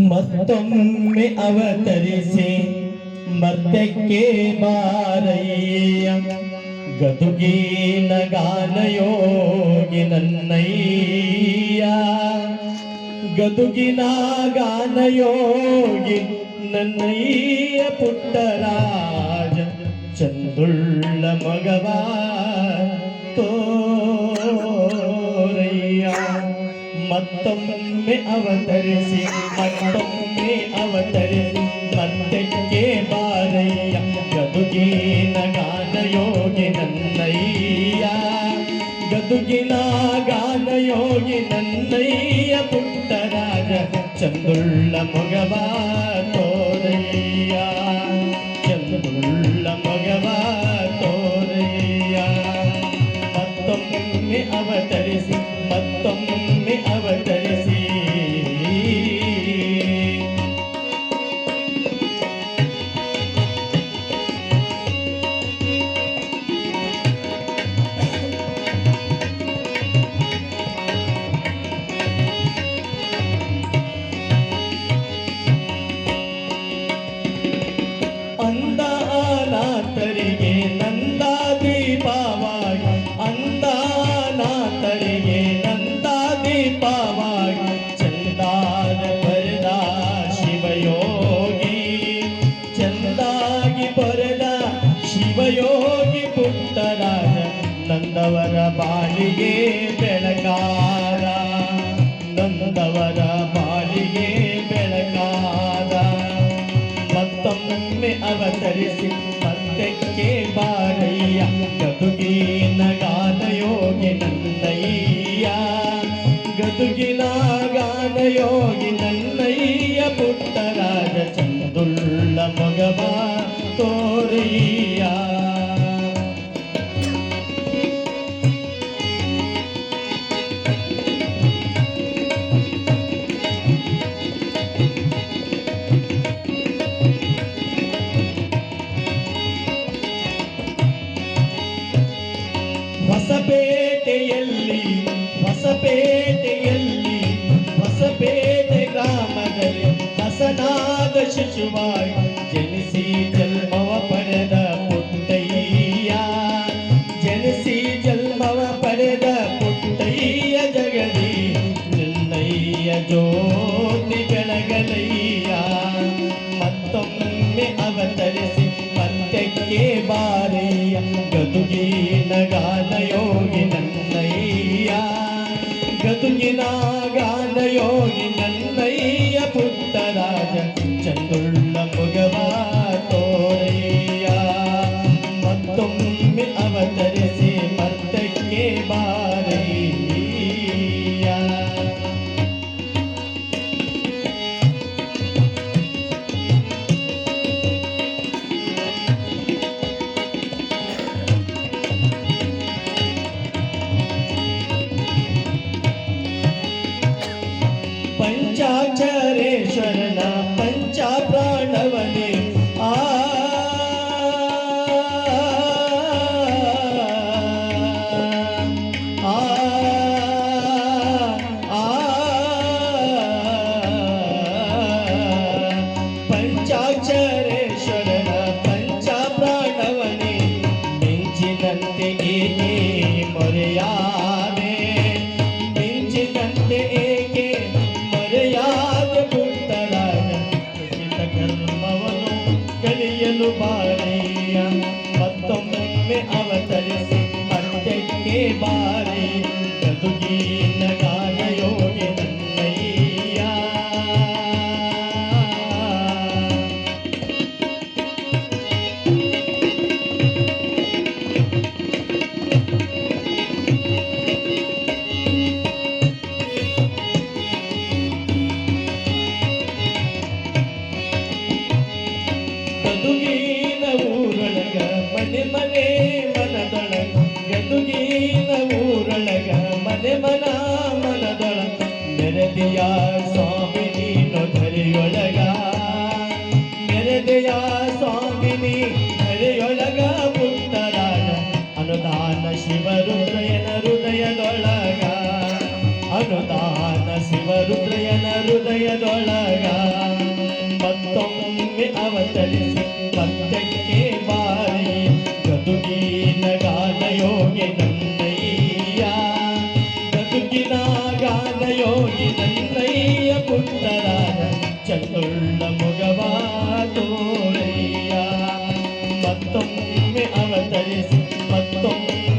ಮತ್ತೊಮ್ಮೆ ಅವತರಿಸಿ ಮರ್ತ್ಯಕ್ಕೆ ಬಾರಯ್ಯ ಗದುಗಿನ ಗಾನಯೋಗಿ ನನ್ನಯ್ಯ ಗದುಗಿನ ಗಾನಯೋಗಿ ನನ್ನಯ್ಯ ಪುಟ್ಟರಾಜ ಚಂದುಳ್ಳ ಮಗವ ತೋರಯ್ಯ ಮತ್ತೊಮ್ಮೆ ಅವತರಿಸಿ ಮತ್ತಕ್ಕೆ ಬಾರಯ್ಯ ಗದುಗಿನ ಗಾನಯೋಗಿ ನನ್ನಯ್ಯ ಗದುಗಿನ ಗಾನಯೋಗಿ ನನ್ನಯ್ಯ ಪುಟ್ಟರಾಜ ಚಂದುಳ್ಳ ಮಗವ ತೋರಯ್ಯ ಚಂದುಳ್ಳ ಮಗವ ತೋರಯ್ಯ ಮತ್ತೊಮ್ಮೆ ಅವತರಿಸಿ ಅಂದಾನಾಥರಿಗೆ ನಂದಾದೀಪವಾಗಿ ಅಂದಾನಾಥರಿಗೆ ನಂದಾದೀಪವಾಗಿ ಚಂದಾದ ಬರೆದ ಶಿವಯೋಗಿ ಚಂದಾಗಿ ಬರೆದ ಶಿವಯೋಗಿ ಪುಟ್ಟರಾಜ ನಂದವರ ಬಾಳಿಗೆ ಬೆಳಗಾದ ನಂದವರ ಬಾಳಿಗೆ ಬೆಳಗಾದ ಮತ್ತೊಮ್ಮೆ ಅವತರಿಸಿ ಮತ್ತಕ್ಕೆ ಬಾರಯ್ಯ ಗದುಗಿನ ಗಾನಯೋಗಿ ನನ್ನಯ್ಯ ಗದುಗಿನ ಗಾನಯೋಗಿ ನನ್ನಯ್ಯ ಪುಟ್ಟರಾಜ ಚಂದುಳ್ಳ ಮಗವ ತೋರಯ್ಯ ಹೊಸಪೇಟೆ ಗ್ರಾಮದಲ್ಲಿ ಹಸನಾದ ಶಿಶುವಾಗಿ ಜನಿಸಿ ಜನ್ಮವ ಪಡೆದ ಪುಟ್ಟಯ್ಯ ಜನಿಸಿ ಜನ್ಮವ ಪಡೆದ ಪುಟ್ಟಯ್ಯ ಜಗದಿ ನಿನ್ನಯ್ಯ ಜ್ಯೋತಿ ಬೆಳಗಲಯ್ಯ ಮತ್ತೊಮ್ಮೆ ಅವತರಿಸಿ ಮತ್ತಕ್ಕೆ ಬಾರಯ್ಯ ಗದುಗಿನ ಗಾನಯೋಗಿ ನನ್ನಯ್ಯ ಗದುಗಿನ ಗಾನಯೋಗಿ ನನ್ನಯ್ಯ ಪುಟ್ಟರಾಜ ಚಂದುಳ್ಳ ಮಗವ ತೋರಯ್ಯ ಮತ್ತೊಮ್ಮೆ ಅವತರಿಸಿ ಮತ್ತಕ್ಕೆ ಬಾರಯ್ಯ ಪಂಚಾಕ್ಷರೇಶ್ವರನ ಪಂಚ ಪ್ರಾಣವನೇ ಆ ಪಂಚಾಕ್ಷರೇಶ್ವರನ ಪಂಚ ಪ್ರಾಣವನೇ ಮಿಂಚಿನಂತೆ ಏಕೆ ಮೊರೆಯಾದೆ ಮಿಂಚಿನಂತೆ ಏಕೆ ಮರೆಯಾದ ಪುಟ್ಟರಾಜ ಕೃಷಿತ ಕರ್ಮವನು ಕಲಿಯಲು ಬಾರಯ್ಯ ಮತ್ತೊಮ್ಮೆ ಅವತರಿಸಿ ಮತ್ತಕ್ಕೆ ಬಾರಿ ಗದುಗಿನ ಗಾನಯೋಗಿ ನನ್ನಯ್ಯ ಗದುಗಿನ ಊರೊಳಗ ಮನೆ ಮನೆ ಮನದೊಳಗ ಗದುಗಿನ ಊರೊಳಗ ಮನೆ ಮನದೊಳಗ ಮೆರೆದೆಯ ಸ್ವಾಮಿ ನೀನು ಧರೆಯೊಳಗ ಮೆರೆದೆಯ ಸ್ವಾಮಿ ನೀ ಧರೆಯೊಳಗ ಪುಟ್ಟರಾಜ ಅನುದಾನ ಶಿವರುದ್ರಯನ ಹೃದಯದೊಳಗ ಅನುದಾನ ಶಿವರುದ್ರಯನ ಹೃದಯದೊಳಗ ನನ್ನಯ್ಯ ಬದುಕಿನ ಗಾನ ಯೋಗಿ ನನ್ನಯ್ಯ ಪುಟ್ಟರಾಯ ಚಂದುಳ್ಳ ಮೊಗವ ತೋರಯ್ಯ ಮತ್ತೊಮ್ಮೆ ಅವತರಿಸಿ ಮತ್ತೊಮ್ಮೆ